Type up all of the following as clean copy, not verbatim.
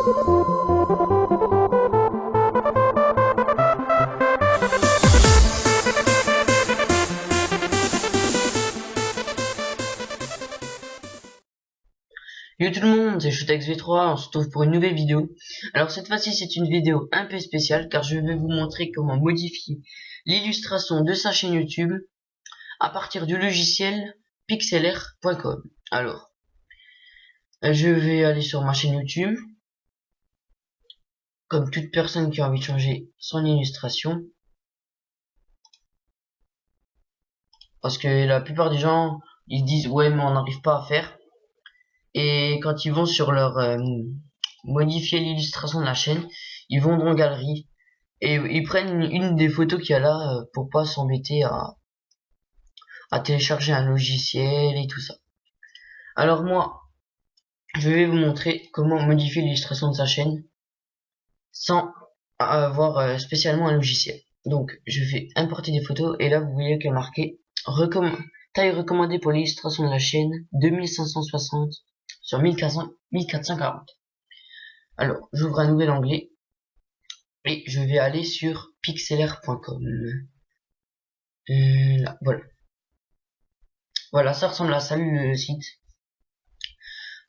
Yo tout le monde, c'est ShotexV3, on se retrouve pour une nouvelle vidéo. Alors cette fois-ci c'est une vidéo un peu spéciale car je vais vous montrer comment modifier l'illustration de sa chaîne YouTube à partir du logiciel pixlr.com. Alors, je vais aller sur ma chaîne YouTube, comme toute personne qui a envie de changer son illustration. Parce que la plupart des gens, ils disent ouais mais on n'arrive pas à faire. Et quand ils vont sur leur modifier l'illustration de la chaîne, ils vont dans galerie et ils prennent une des photos qu'il y a là pour pas s'embêter à télécharger un logiciel et tout ça. Alors moi, je vais vous montrer comment modifier l'illustration de sa chaîne sans avoir spécialement un logiciel. Donc je vais importer des photos et là vous voyez qu'il y a marqué taille recommandée pour l'illustration de la chaîne 2560 sur 1440. Alors, j'ouvre un nouvel onglet et je vais aller sur pixlr.com. Voilà. Voilà, ça ressemble à ça le site.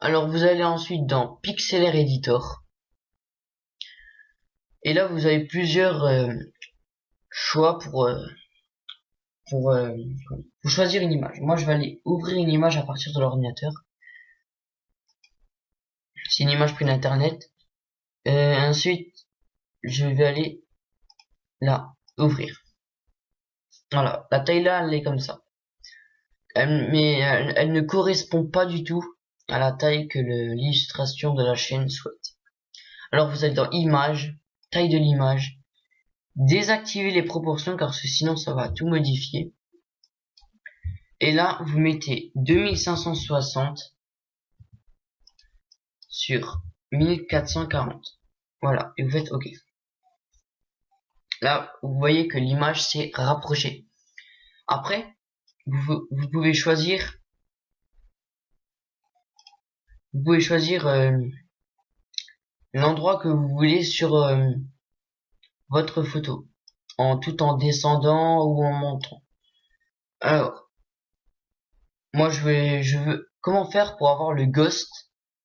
Alors, vous allez ensuite dans Pixlr Editor. Et là, vous avez plusieurs choix pour choisir une image. Moi, je vais aller ouvrir une image à partir de l'ordinateur. C'est une image prise d'internet. Ensuite, je vais aller là, ouvrir. Voilà, la taille là, elle est comme ça. Mais elle ne correspond pas du tout à la taille que l'illustration de la chaîne souhaite. Alors vous allez dans Images, taille de l'image, désactivez les proportions car sinon ça va tout modifier. Et là vous mettez 2560 sur 1440. Voilà, et vous faites OK. Là vous voyez que l'image s'est rapprochée. Après, vous pouvez choisir l'endroit que vous voulez sur votre photo, tout en descendant ou en montant. Alors, moi je veux comment faire pour avoir le ghost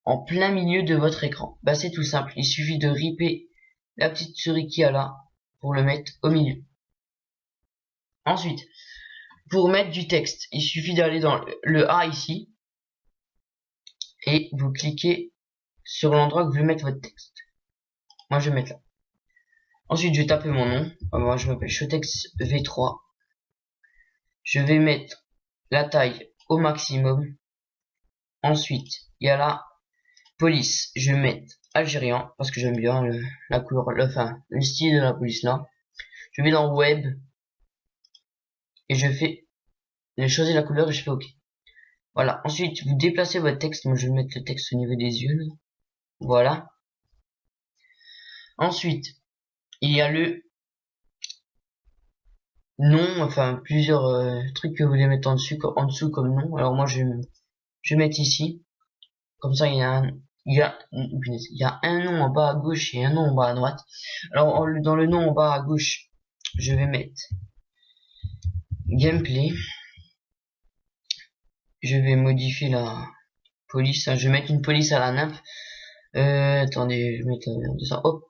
en plein milieu de votre écran. Bah c'est tout simple, il suffit de ripper la petite souris qu'il y a là pour le mettre au milieu. Ensuite, pour mettre du texte, il suffit d'aller dans le A ici et vous cliquez sur l'endroit que vous voulez mettre votre texte. Moi je vais mettre là. Ensuite je vais taper mon nom. Moi je m'appelle ShotexV3. Je vais mettre la taille au maximum. Ensuite il y a la police. Je vais mettre algérien parce que j'aime bien la couleur, le style de la police là. Je vais dans web et je choisis la couleur et je fais OK. Voilà. Ensuite vous déplacez votre texte. Moi je vais mettre le texte au niveau des yeux là. Voilà. Ensuite il y a le nom, enfin plusieurs trucs que vous voulez mettre en dessous comme nom. Alors moi je vais mettre ici. Comme ça il y a un nom en bas à gauche et un nom en bas à droite. Alors dans le nom en bas à gauche, je vais mettre gameplay. Je vais modifier la police. Je vais mettre une police à la nappe. Attendez, je vais mettre ça. Hop,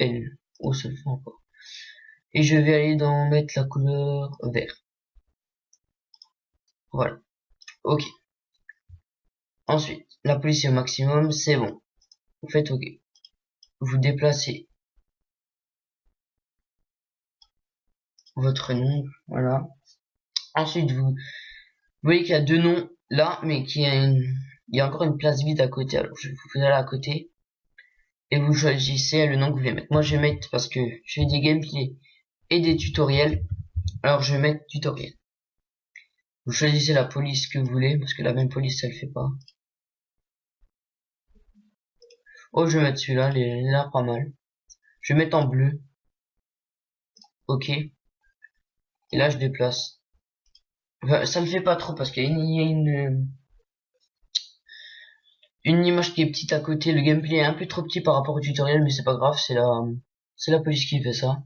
L. Oh, ça le fait encore. Et je vais aller dans mettre la couleur vert. Voilà. OK. Ensuite, la police est au maximum, c'est bon. Vous faites OK. Vous déplacez votre nom, voilà. Ensuite, vous voyez qu'il y a deux noms là, mais il y a encore une place vide à côté. Alors, je vous fais aller à côté et vous choisissez le nom que vous voulez mettre. Moi, je vais mettre parce que je fais des gameplays et des tutoriels. Alors, je vais mettre tutoriel. Vous choisissez la police que vous voulez parce que la même police, ça le fait pas. Oh, je vais mettre celui-là, il a l'air pas mal. Je vais mettre en bleu. OK. Et là, je déplace. Enfin, ça le fait pas trop parce qu'il y a une image qui est petite à côté. Le gameplay est un peu trop petit par rapport au tutoriel, mais c'est pas grave, c'est la police qui fait ça.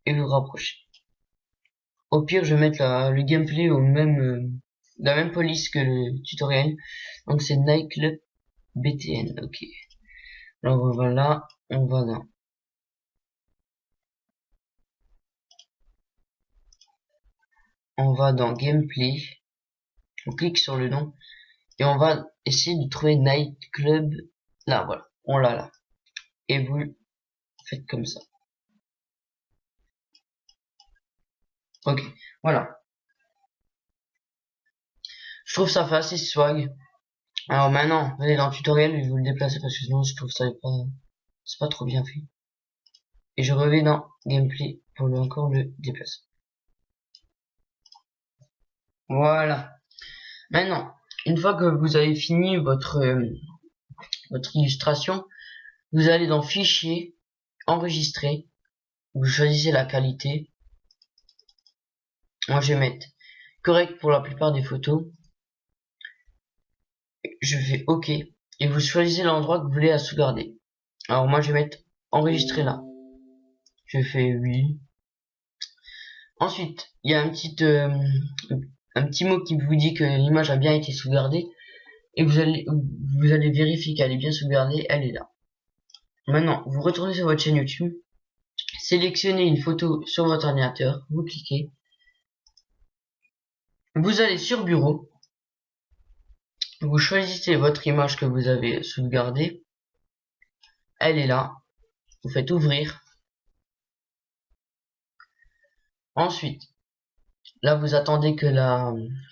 Et vous rapprochez. Au pire, je vais mettre le gameplay au même, la même police que le tutoriel. Donc c'est Nightclub BTN, ok. Alors voilà, on va là. On va dans gameplay. On clique sur le nom. Et on va essayer de trouver Nightclub. Là, voilà. On l'a là. Et vous faites comme ça. Ok, voilà. Je trouve ça fait assez swag. Alors maintenant, vous allez dans le tutoriel et je vous le déplacer parce que sinon je trouve ça pas, c'est pas trop bien fait. Et je reviens dans gameplay pour encore le déplacer. Voilà. Maintenant, une fois que vous avez fini votre illustration, vous allez dans fichier, enregistrer, vous choisissez la qualité. Moi je vais mettre correct pour la plupart des photos. Je fais OK et vous choisissez l'endroit que vous voulez à sauvegarder. Alors moi je vais mettre enregistrer là. Je fais oui. Ensuite, il y a un petit mot qui vous dit que l'image a bien été sauvegardée et vous allez vérifier qu'elle est bien sauvegardée, elle est là. Maintenant, vous retournez sur votre chaîne YouTube, sélectionnez une photo sur votre ordinateur, vous cliquez, vous allez sur bureau, vous choisissez votre image que vous avez sauvegardée, elle est là, vous faites ouvrir. Ensuite, là vous attendez que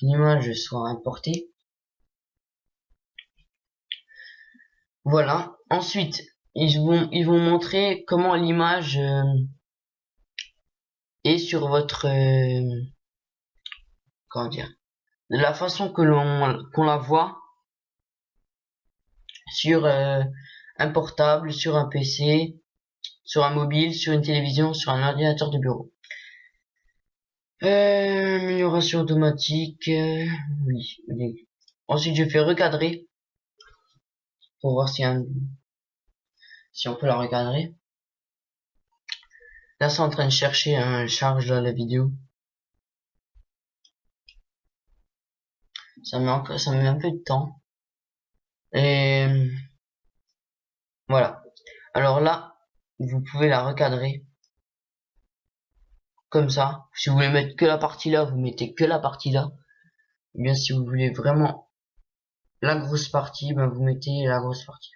l'image soit importée. Voilà. Ensuite, ils vont montrer comment l'image est sur votre comment dire, de la façon qu'on la voit sur un portable, sur un PC, sur un mobile, sur une télévision, sur un ordinateur de bureau. Amélioration automatique, oui. Ensuite, je fais recadrer pour voir si on peut la recadrer. Là, c'est en train de chercher un charge dans la vidéo. Ça met un peu de temps. Et voilà. Alors là, vous pouvez la recadrer. Comme ça. Si vous voulez mettre que la partie là, vous mettez que la partie là. Et bien, si vous voulez vraiment la grosse partie, ben vous mettez la grosse partie.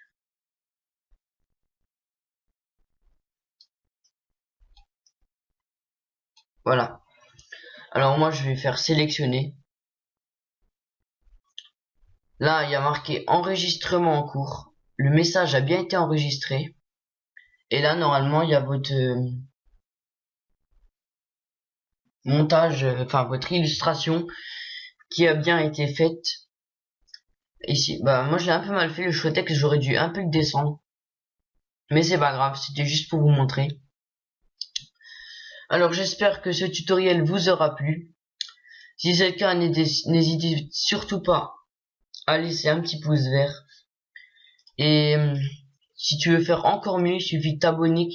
Voilà. Alors moi, je vais faire sélectionner. Là, il y a marqué enregistrement en cours. Le message a bien été enregistré. Et là, normalement, il y a votre montage, enfin votre illustration qui a bien été faite. Ici, bah moi je l'ai un peu mal fait, le choix texte j'aurais dû un peu le descendre. Mais c'est pas grave, c'était juste pour vous montrer. Alors j'espère que ce tutoriel vous aura plu. Si c'est le cas, n'hésitez surtout pas à laisser un petit pouce vert. Et si tu veux faire encore mieux, il suffit de t'abonner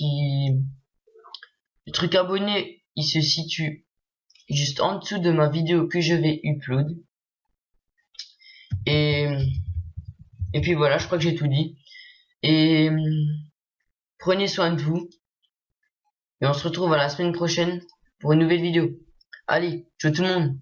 le truc abonné, il se situe juste en dessous de ma vidéo que je vais upload. Et puis voilà, je crois que j'ai tout dit. Et prenez soin de vous. Et on se retrouve à la semaine prochaine pour une nouvelle vidéo. Allez, ciao tout le monde.